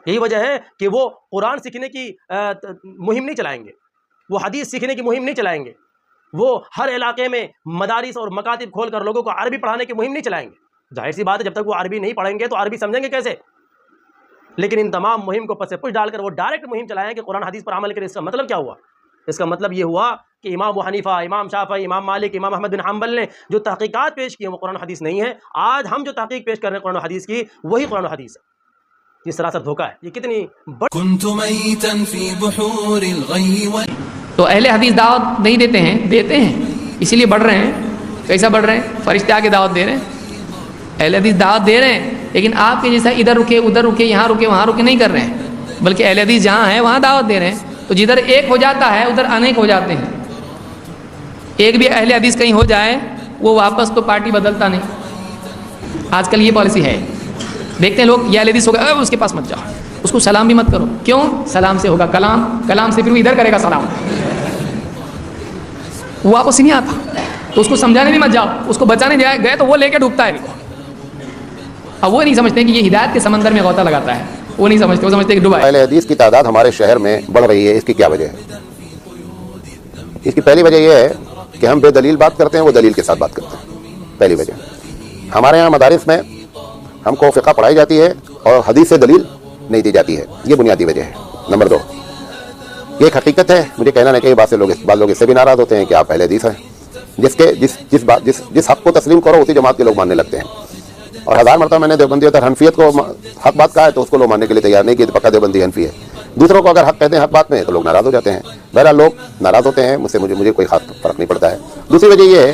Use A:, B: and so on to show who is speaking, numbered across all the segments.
A: یہی وجہ ہے کہ وہ قرآن سیکھنے کی مہم نہیں چلائیں گے، وہ حدیث سیکھنے کی مہم نہیں چلائیں گے، وہ ہر علاقے میں مدارس اور مکاتب کھول کر لوگوں کو عربی پڑھانے کی مہم نہیں چلائیں گے۔ ظاہر سی بات ہے، جب تک وہ عربی نہیں پڑھیں گے تو عربی سمجھیں گے کیسے؟ لیکن ان تمام مہم کو پس پش ڈال کر وہ ڈائریکٹ مہم چلائیں کہ قرآن حدیث پر عمل کریں۔ اس کا مطلب کیا ہوا؟ اس کا مطلب یہ ہوا کہ امام ابو حنیفہ، امام شافعی، امام مالک، امام احمد بن حنبل نے جو تحقیقات پیش کی ہیں وہ قرآن و حدیث نہیں ہے۔ آج ہم جو تحقیق پیش کر رہے ہیں قرآن و حدیث کی، وہی قرآن و حدیث ہے۔ یہ سراسر دھوکہ ہے۔ یہ کتنی
B: تو اہل حدیث دعوت نہیں دیتے ہیں؟ دیتے ہیں، اسی لیے بڑھ رہے ہیں۔ کیسا بڑھ رہے ہیں؟ فرشتے آ کے دعوت دے رہے ہیں، اہل حدیث دعوت دے رہے ہیں، لیکن آپ کے جیسا ادھر رکے ادھر رکے یہاں رکے وہاں رکے نہیں کر رہے ہیں، بلکہ اہل حدیث جہاں ہے وہاں دعوت دے رہے ہیں۔ تو جدھر ایک ہو جاتا ہے ادھر انیک ہو جاتے ہیں۔ ایک بھی اہل حدیث کہیں ہو جائے وہ واپس تو پارٹی بدلتا نہیں۔ آج کل یہ پالیسی ہے، دیکھتے ہیں لوگ یہ اہل حدیث ہوگا اس کے پاس مت جاؤ، اس کو سلام بھی مت کرو۔ کیوں؟ سلام سے ہوگا کلام، کلام سے پھر وہ ادھر کرے گا سلام، وہ واپس ہی نہیں آتا۔ تو اس کو سمجھانے بھی مت جاؤ، اس کو بچانے گئے تو وہ لے کے ڈوبتا ہے۔ اب وہ نہیں سمجھتے کہ یہ ہدایت کے سمندر میں غوطہ لگاتا ہے، وہ نہیں سمجھتے، وہ سمجھتے کہ ڈوبا ہے۔
C: اہل حدیث کی تعداد ہمارے شہر میں بڑھ رہی ہے، اس کی کیا وجہ ہے؟ اس کی پہلی وجہ یہ ہے کہ ہم بے دلیل بات کرتے ہیں، وہ دلیل کے ساتھ بات کرتے ہیں۔ پہلی وجہ ہمارے یہاں مدارس میں ہم کو فقہ پڑھائی جاتی ہے اور حدیث سے دلیل نہیں دی جاتی ہے، یہ بنیادی وجہ ہے۔ نمبر 2، یہ ایک حقیقت ہے، مجھے کہنا نہیں کہ بعض لوگ اس سے بھی ناراض ہوتے ہیں کہ آپ اہل حدیث ہیں، جس حق کو تسلیم کرو اسی جماعت کے لوگ ماننے لگتے ہیں۔ اور ہزار مرتبہ میں نے دیوبندیت اور حنفیت کو حق بات کہا ہے تو اس کو لوگ ماننے کے لیے تیار نہیں کہ پکا دیوبندی حنفی ہے۔ دوسروں کو اگر حق کہتے ہیں حق بات میں تو لوگ ناراض ہو جاتے ہیں۔ بہرحال لوگ ناراض ہوتے ہیں، مجھے کوئی خاص فرق نہیں پڑتا ہے۔ دوسری وجہ یہ ہے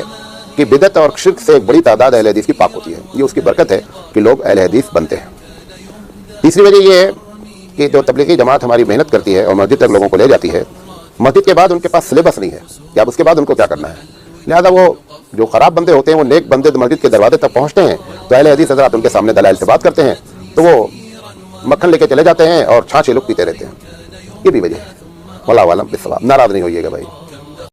C: کہ بدعت اور شرک سے ایک بڑی تعداد اہل حدیث کی پاک ہوتی ہے، یہ اس کی برکت ہے کہ لوگ اہل حدیث بنتے ہیں۔ تیسری وجہ یہ ہے کہ جو تبلیغی جماعت ہماری محنت کرتی ہے اور مسجد تک لوگوں کو لے جاتی ہے، مسجد کے بعد ان کے پاس سلیبس نہیں ہے کہ اب اس کے بعد ان کو کیا کرنا ہے، لہذا وہ جو خراب بندے ہوتے ہیں وہ نیک بندے مسجد کے دروازے تک پہنچتے ہیں تو اہل حدیث حضرات ان کے سامنے دلائل سے بات کرتے ہیں تو وہ مکھن لے کے چلے جاتے ہیں اور چھاچھے لوگ پیتے رہتے ہیں۔ یہ بھی وجہ ہے۔ واللہ اعلم بالصواب۔ ناراض نہیں ہوئیے گا بھائی۔